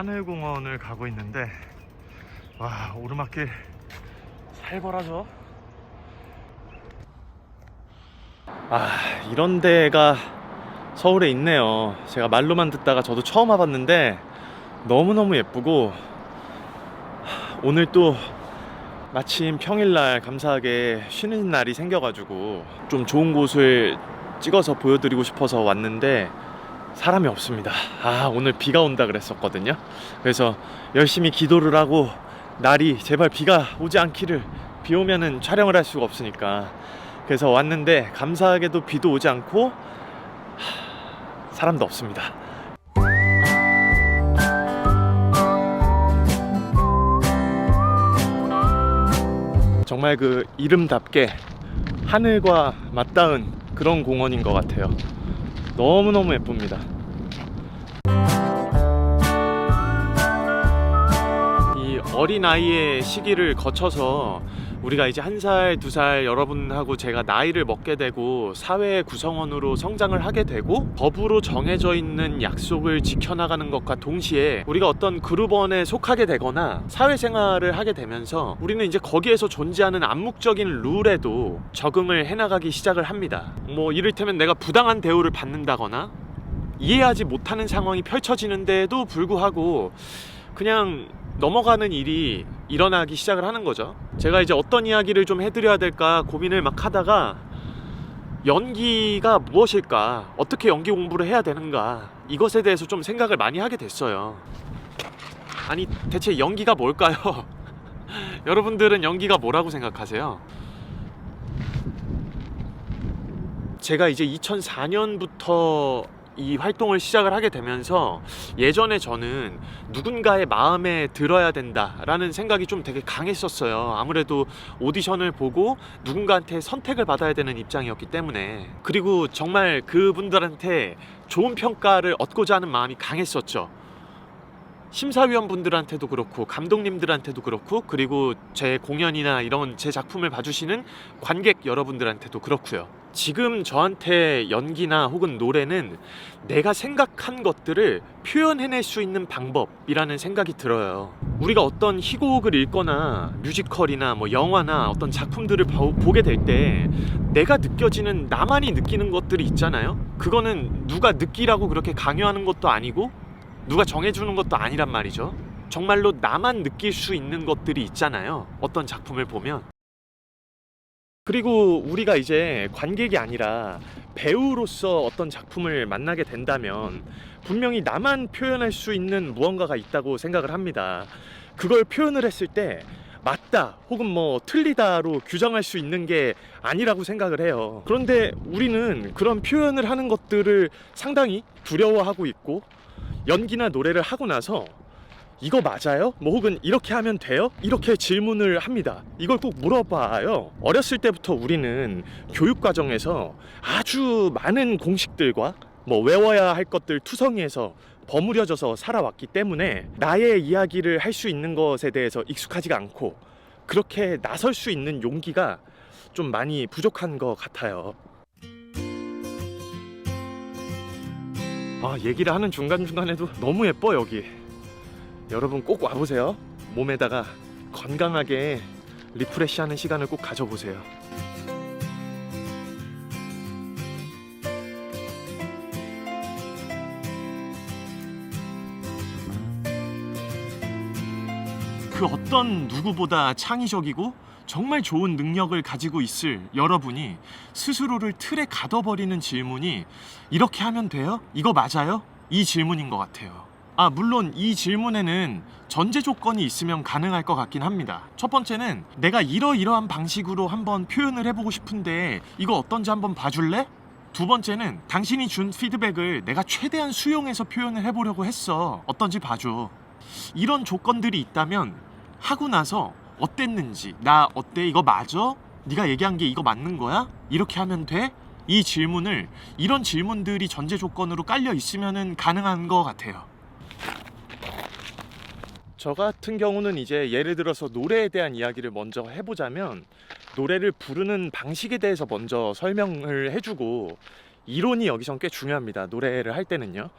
하늘공원을 가고 있는데, 와, 오르막길 살벌하죠? 이런 데가 서울에 있네요. 제가 말로만 듣다가 저도 처음 와봤는데 너무너무 예쁘고, 오늘 또 마침 평일날 감사하게 쉬는 날이 생겨가지고 좀 좋은 곳을 찍어서 보여드리고 싶어서 왔는데 사람이 없습니다. 오늘 비가 온다 그랬었거든요. 그래서 열심히 기도를 하고 날이 제발 비가 오지 않기를, 비 오면은 촬영을 할 수가 없으니까. 그래서 왔는데 감사하게도 비도 오지 않고 사람도 없습니다. 정말 그 이름답게 하늘과 맞닿은 그런 공원인 것 같아요. 너무너무 예쁩니다. 이 어린아이의 시기를 거쳐서 우리가 이제 1살, 2살 여러분하고 제가 나이를 먹게 되고 사회의 구성원으로 성장을 하게 되고 법으로 정해져 있는 약속을 지켜나가는 것과 동시에 우리가 어떤 그룹원에 속하게 되거나 사회생활을 하게 되면서 우리는 이제 거기에서 존재하는 암묵적인 룰에도 적응을 해나가기 시작을 합니다. 뭐 이를테면 내가 부당한 대우를 받는다거나 이해하지 못하는 상황이 펼쳐지는데도 불구하고 그냥 넘어가는 일이 일어나기 시작을 하는 거죠. 제가 이제 어떤 이야기를 좀 해드려야 될까 고민을 막 하다가 연기가 무엇일까, 어떻게 연기 공부를 해야 되는가, 이것에 대해서 좀 생각을 많이 하게 됐어요. 아니 대체 연기가 뭘까요? 여러분들은 연기가 뭐라고 생각하세요? 제가 이제 2004년부터 이 활동을 시작을 하게 되면서 예전에 저는 누군가의 마음에 들어야 된다라는 생각이 좀 되게 강했었어요. 아무래도 오디션을 보고 누군가한테 선택을 받아야 되는 입장이었기 때문에. 그리고 정말 그분들한테 좋은 평가를 얻고자 하는 마음이 강했었죠. 심사위원분들한테도 그렇고 감독님들한테도 그렇고, 그리고 제 공연이나 이런 제 작품을 봐주시는 관객 여러분들한테도 그렇고요. 지금 저한테 연기나 혹은 노래는 내가 생각한 것들을 표현해낼 수 있는 방법이라는 생각이 들어요. 우리가 어떤 희곡을 읽거나 뮤지컬이나 뭐 영화나 어떤 작품들을 보게 될 때 내가 느껴지는, 나만이 느끼는 것들이 있잖아요. 그거는 누가 느끼라고 그렇게 강요하는 것도 아니고 누가 정해주는 것도 아니란 말이죠. 정말로 나만 느낄 수 있는 것들이 있잖아요, 어떤 작품을 보면. 그리고 우리가 이제 관객이 아니라 배우로서 어떤 작품을 만나게 된다면 분명히 나만 표현할 수 있는 무언가가 있다고 생각을 합니다. 그걸 표현을 했을 때 맞다 혹은 뭐 틀리다로 규정할 수 있는 게 아니라고 생각을 해요. 그런데 우리는 그런 표현을 하는 것들을 상당히 두려워하고 있고, 연기나 노래를 하고 나서 이거 맞아요? 뭐 혹은 이렇게 하면 돼요? 이렇게 질문을 합니다. 이걸 꼭 물어봐요. 어렸을 때부터 우리는 교육 과정에서 아주 많은 공식들과 뭐 외워야 할 것들 투성이에서 버무려져서 살아왔기 때문에 나의 이야기를 할 수 있는 것에 대해서 익숙하지가 않고, 그렇게 나설 수 있는 용기가 좀 많이 부족한 것 같아요. 얘기를 하는 중간중간에도 너무 예뻐 여기. 여러분 꼭 와보세요. 몸에다가 건강하게 리프레시하는 시간을 꼭 가져보세요. 그 어떤 누구보다 창의적이고 정말 좋은 능력을 가지고 있을 여러분이 스스로를 틀에 가둬버리는 질문이 이렇게 하면 돼요? 이거 맞아요? 이 질문인 것 같아요. 물론 이 질문에는 전제 조건이 있으면 가능할 것 같긴 합니다. 첫 번째는 내가 이러이러한 방식으로 한번 표현을 해보고 싶은데 이거 어떤지 한번 봐줄래? 두 번째는 당신이 준 피드백을 내가 최대한 수용해서 표현을 해보려고 했어. 어떤지 봐줘. 이런 조건들이 있다면 하고 나서 어땠는지, 나 어때? 이거 맞아? 네가 얘기한 게 이거 맞는 거야? 이렇게 하면 돼? 이 질문을, 이런 질문들이 전제 조건으로 깔려 있으면은 가능한 것 같아요. 저 같은 경우는 이제 예를 들어서 노래에 대한 이야기를 먼저 해보자면 노래를 부르는 방식에 대해서 먼저 설명을 해주고, 이론이 여기선 꽤 중요합니다. 노래를 할 때는요.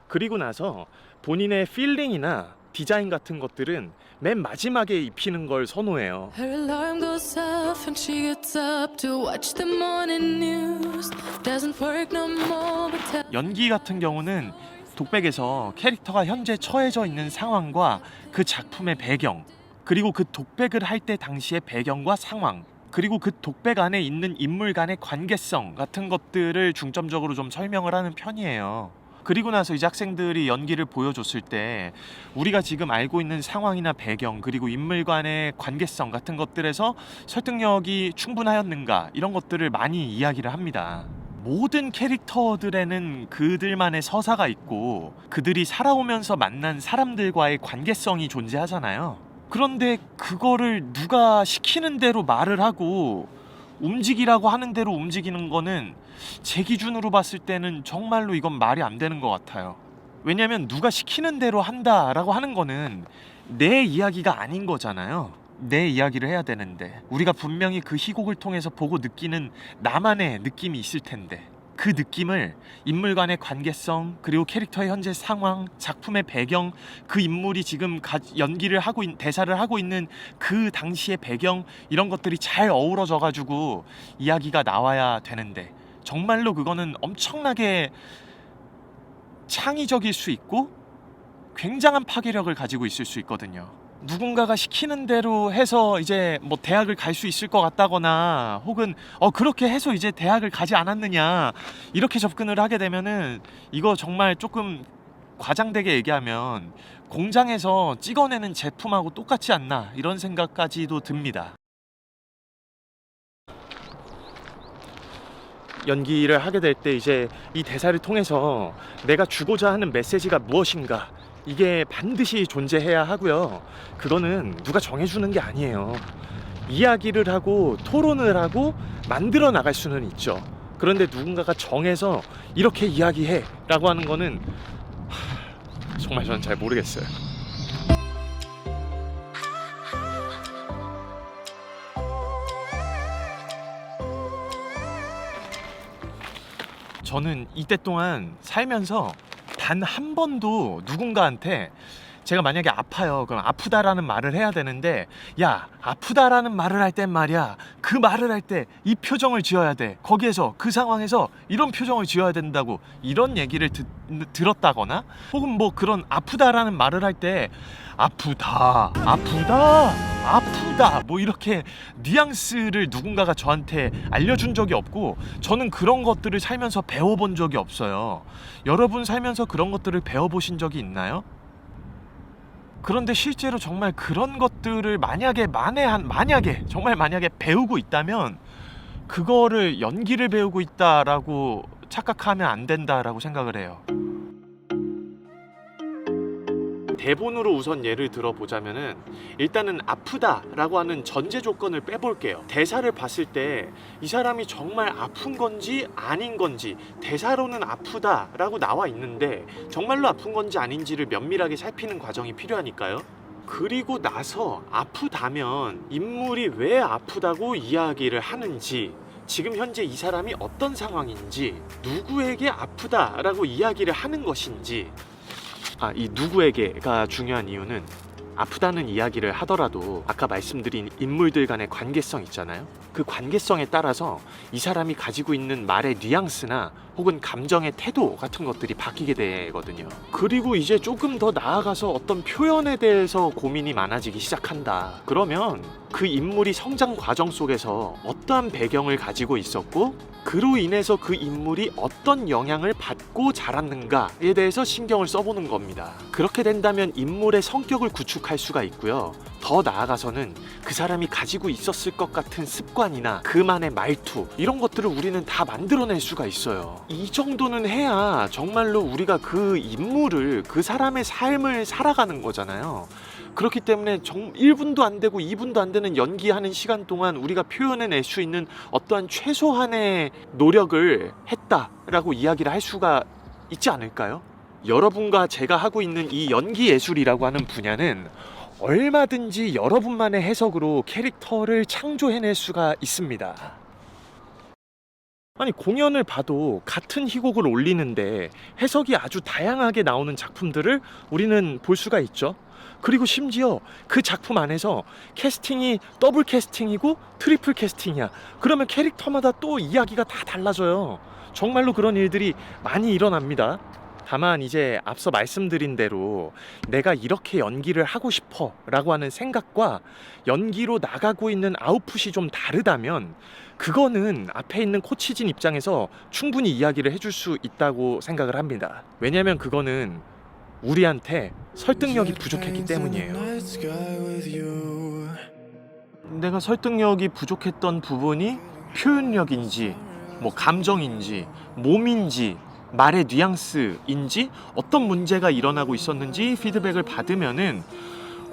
그리고 나서 본인의 필링이나 디자인 같은 것들은 맨 마지막에 입히는 걸 선호해요. Her alarm goes off and she gets up to watch the morning news. Doesn't work no more but tell 연기 같은 경우는 독백에서 캐릭터가 현재 처해져 있는 상황과 그 작품의 배경, 그리고 그 독백을 할 때 당시의 배경과 상황, 그리고 그 독백 안에 있는 인물 간의 관계성 같은 것들을 중점적으로 좀 설명을 하는 편이에요. 그리고 나서 이제 학생들이 연기를 보여줬을 때 우리가 지금 알고 있는 상황이나 배경, 그리고 인물 간의 관계성 같은 것들에서 설득력이 충분하였는가, 이런 것들을 많이 이야기를 합니다. 모든 캐릭터들에는 그들만의 서사가 있고 그들이 살아오면서 만난 사람들과의 관계성이 존재하잖아요. 그런데 그거를 누가 시키는 대로 말을 하고 움직이라고 하는 대로 움직이는 거는 제 기준으로 봤을 때는 정말로 이건 말이 안 되는 것 같아요. 왜냐면 누가 시키는 대로 한다라고 하는 거는 내 이야기가 아닌 거잖아요. 내 이야기를 해야 되는데 우리가 분명히 그 희곡을 통해서 보고 느끼는 나만의 느낌이 있을 텐데, 그 느낌을 인물 간의 관계성, 그리고 캐릭터의 현재 상황, 작품의 배경, 그 인물이 지금 연기를 하고 대사를 하고 있는 그 당시의 배경, 이런 것들이 잘 어우러져 가지고 이야기가 나와야 되는데, 정말로 그거는 엄청나게 창의적일 수 있고 굉장한 파괴력을 가지고 있을 수 있거든요. 누군가가 시키는 대로 해서 이제 뭐 대학을 갈 수 있을 것 같다거나, 혹은 그렇게 해서 이제 대학을 가지 않았느냐, 이렇게 접근을 하게 되면은 이거 정말 조금 과장되게 얘기하면 공장에서 찍어내는 제품하고 똑같지 않나, 이런 생각까지도 듭니다. 연기를 하게 될 때 이제 이 대사를 통해서 내가 주고자 하는 메시지가 무엇인가, 이게 반드시 존재해야 하고요. 그거는 누가 정해주는 게 아니에요. 이야기를 하고 토론을 하고 만들어 나갈 수는 있죠. 그런데 누군가가 정해서 이렇게 이야기해 라고 하는 거는 정말 저는 잘 모르겠어요. 저는 이때 동안 살면서 단 한 번도 누군가한테 제가 만약에 아파요, 그럼 아프다라는 말을 해야 되는데, 야, 아프다라는 말을 할 땐 말이야, 그 말을 할 때 이 표정을 지어야 돼, 거기에서 그 상황에서 이런 표정을 지어야 된다고, 이런 얘기를 들었다거나, 혹은 뭐 그런 아프다라는 말을 할 때 아프다, 아프다, 아프다, 뭐 이렇게 뉘앙스를 누군가가 저한테 알려준 적이 없고, 저는 그런 것들을 살면서 배워본 적이 없어요. 여러분 살면서 그런 것들을 배워보신 적이 있나요? 그런데 실제로 정말 그런 것들을 만약에 정말 만약에 배우고 있다면 그거를 연기를 배우고 있다라고 착각하면 안 된다라고 생각을 해요. 대본으로 우선 예를 들어보자면은, 일단은 아프다라고 하는 전제 조건을 빼볼게요. 대사를 봤을 때 이 사람이 정말 아픈 건지 아닌 건지, 대사로는 아프다라고 나와 있는데 정말로 아픈 건지 아닌지를 면밀하게 살피는 과정이 필요하니까요. 그리고 나서 아프다면 인물이 왜 아프다고 이야기를 하는지, 지금 현재 이 사람이 어떤 상황인지, 누구에게 아프다라고 이야기를 하는 것인지. 이 누구에게가 중요한 이유는, 아프다는 이야기를 하더라도 아까 말씀드린 인물들 간의 관계성 있잖아요. 그 관계성에 따라서 이 사람이 가지고 있는 말의 뉘앙스나 혹은 감정의 태도 같은 것들이 바뀌게 되거든요. 그리고 이제 조금 더 나아가서 어떤 표현에 대해서 고민이 많아지기 시작한다. 그러면 그 인물이 성장 과정 속에서 어떠한 배경을 가지고 있었고, 그로 인해서 그 인물이 어떤 영향을 받고 자랐는가에 대해서 신경을 써보는 겁니다. 그렇게 된다면 인물의 성격을 구축할 수가 있고요. 더 나아가서는 그 사람이 가지고 있었을 것 같은 습관이나 그만의 말투, 이런 것들을 우리는 다 만들어낼 수가 있어요. 이 정도는 해야 정말로 우리가 그 인물을, 그 사람의 삶을 살아가는 거잖아요. 그렇기 때문에 1분도 안 되고 2분도 안 되는 연기하는 시간 동안 우리가 표현해낼 수 있는 어떠한 최소한의 노력을 했다라고 이야기를 할 수가 있지 않을까요? 여러분과 제가 하고 있는 이 연기 예술이라고 하는 분야는 얼마든지 여러분만의 해석으로 캐릭터를 창조해낼 수가 있습니다. 아니 공연을 봐도 같은 희곡을 올리는데 해석이 아주 다양하게 나오는 작품들을 우리는 볼 수가 있죠. 그리고 심지어 그 작품 안에서 캐스팅이 더블 캐스팅이고 트리플 캐스팅이야. 그러면 캐릭터마다 또 이야기가 다 달라져요. 정말로 그런 일들이 많이 일어납니다. 다만 이제 앞서 말씀드린 대로 내가 이렇게 연기를 하고 싶어 라고 하는 생각과 연기로 나가고 있는 아웃풋이 좀 다르다면 그거는 앞에 있는 코치진 입장에서 충분히 이야기를 해줄 수 있다고 생각을 합니다. 왜냐면 그거는 우리한테 설득력이 부족했기 때문이에요. 내가 설득력이 부족했던 부분이 표현력인지 뭐 감정인지 몸인지 말의 뉘앙스인지 어떤 문제가 일어나고 있었는지 피드백을 받으면은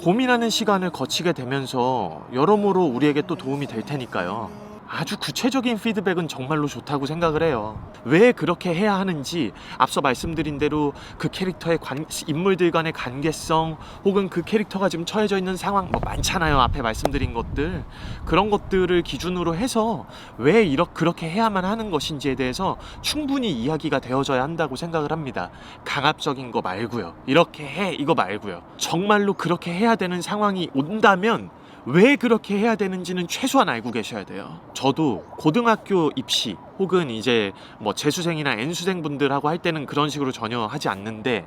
고민하는 시간을 거치게 되면서 여러모로 우리에게 또 도움이 될 테니까요. 아주 구체적인 피드백은 정말로 좋다고 생각을 해요. 왜 그렇게 해야 하는지 앞서 말씀드린 대로 그 캐릭터의 인물들 간의 관계성 혹은 그 캐릭터가 지금 처해져 있는 상황 뭐 많잖아요. 앞에 말씀드린 것들 그런 것들을 기준으로 해서 왜 그렇게 해야만 하는 것인지에 대해서 충분히 이야기가 되어져야 한다고 생각을 합니다. 강압적인 거 말고요. 이렇게 해 이거 말고요. 정말로 그렇게 해야 되는 상황이 온다면 왜 그렇게 해야 되는지는 최소한 알고 계셔야 돼요. 저도 고등학교 입시 혹은 이제 뭐 재수생이나 N수생분들하고 할 때는 그런 식으로 전혀 하지 않는데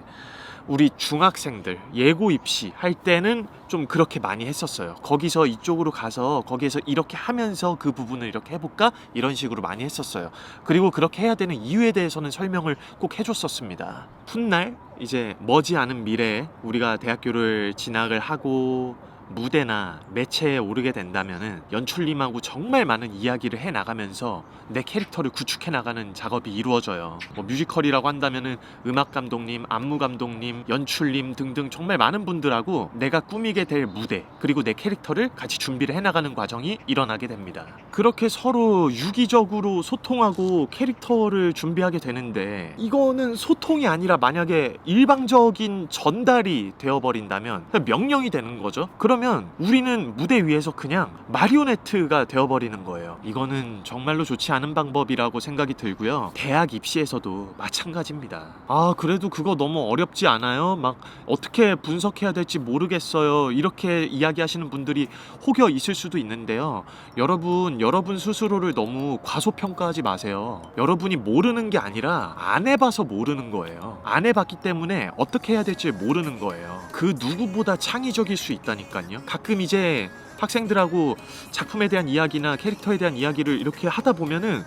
우리 중학생들 예고 입시 할 때는 좀 그렇게 많이 했었어요. 거기서 이쪽으로 가서 거기에서 이렇게 하면서 그 부분을 이렇게 해볼까? 이런 식으로 많이 했었어요. 그리고 그렇게 해야 되는 이유에 대해서는 설명을 꼭 해줬었습니다. 훗날 이제 머지않은 미래에 우리가 대학교를 진학을 하고 무대나 매체에 오르게 된다면은 연출님하고 정말 많은 이야기를 해 나가면서 내 캐릭터를 구축해 나가는 작업이 이루어져요. 뭐 뮤지컬이라고 한다면은 음악 감독님, 안무 감독님, 연출님 등등 정말 많은 분들하고 내가 꾸미게 될 무대 그리고 내 캐릭터를 같이 준비를 해 나가는 과정이 일어나게 됩니다. 그렇게 서로 유기적으로 소통하고 캐릭터를 준비하게 되는데 이거는 소통이 아니라 만약에 일방적인 전달이 되어버린다면 명령이 되는 거죠. 그러면 우리는 무대 위에서 그냥 마리오네트가 되어버리는 거예요. 이거는 정말로 좋지 않은 방법이라고 생각이 들고요. 대학 입시에서도 마찬가지입니다. 아 그래도 그거 너무 어렵지 않아요? 막 어떻게 분석해야 될지 모르겠어요. 이렇게 이야기하시는 분들이 혹여 있을 수도 있는데요. 여러분 스스로를 너무 과소평가하지 마세요. 여러분이 모르는 게 아니라 안 해봐서 모르는 거예요. 안 해봤기 때문에 어떻게 해야 될지 모르는 거예요. 그 누구보다 창의적일 수 있다니까요. 가끔 이제 학생들하고 작품에 대한 이야기나 캐릭터에 대한 이야기를 이렇게 하다 보면은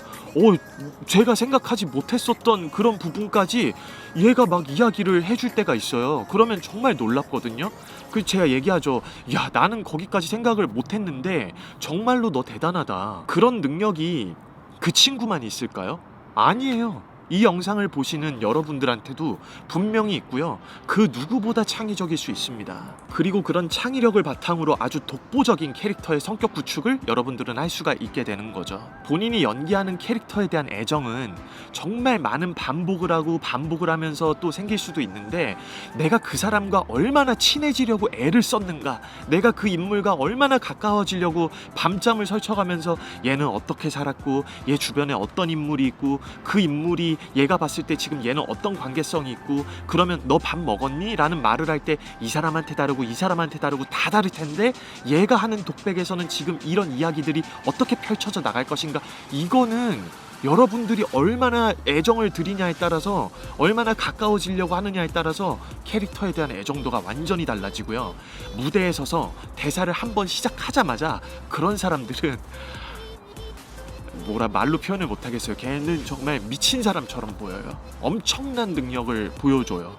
제가 생각하지 못했었던 그런 부분까지 얘가 막 이야기를 해줄 때가 있어요. 그러면 정말 놀랍거든요. 그 제가 얘기하죠. 야 나는 거기까지 생각을 못했는데 정말로 너 대단하다. 그런 능력이 그 친구만 있을까요? 아니에요. 이 영상을 보시는 여러분들한테도 분명히 있고요. 그 누구보다 창의적일 수 있습니다. 그리고 그런 창의력을 바탕으로 아주 독보적인 캐릭터의 성격 구축을 여러분들은 할 수가 있게 되는 거죠. 본인이 연기하는 캐릭터에 대한 애정은 정말 많은 반복을 하면서 또 생길 수도 있는데 내가 그 사람과 얼마나 친해지려고 애를 썼는가, 내가 그 인물과 얼마나 가까워지려고 밤잠을 설쳐가면서 얘는 어떻게 살았고 얘 주변에 어떤 인물이 있고 그 인물이 얘가 봤을 때 지금 얘는 어떤 관계성이 있고 그러면 너 밥 먹었니? 라는 말을 할 때 이 사람한테 다르고 이 사람한테 다르고 다 다를 텐데 얘가 하는 독백에서는 지금 이런 이야기들이 어떻게 펼쳐져 나갈 것인가. 이거는 여러분들이 얼마나 애정을 드리냐에 따라서 얼마나 가까워지려고 하느냐에 따라서 캐릭터에 대한 애정도가 완전히 달라지고요. 무대에 서서 대사를 한번 시작하자마자 그런 사람들은 말로 표현을 못하겠어요. 걔는 정말 미친 사람처럼 보여요. 엄청난 능력을 보여줘요.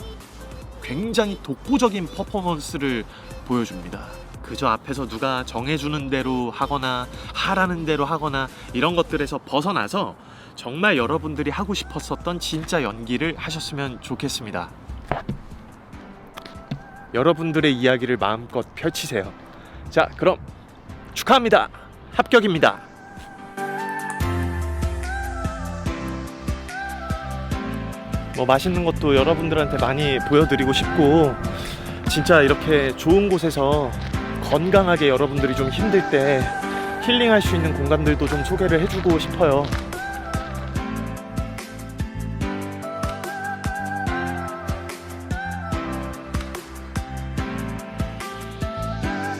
굉장히 독보적인 퍼포먼스를 보여줍니다. 그저 앞에서 누가 정해주는 대로 하거나 하라는 대로 하거나 이런 것들에서 벗어나서 정말 여러분들이 하고 싶었었던 진짜 연기를 하셨으면 좋겠습니다. 여러분들의 이야기를 마음껏 펼치세요. 자, 그럼 축하합니다. 합격입니다. 맛있는 것도 여러분들한테 많이 보여드리고 싶고 진짜 이렇게 좋은 곳에서 건강하게 여러분들이 좀 힘들 때 힐링할 수 있는 공간들도 좀 소개를 해주고 싶어요.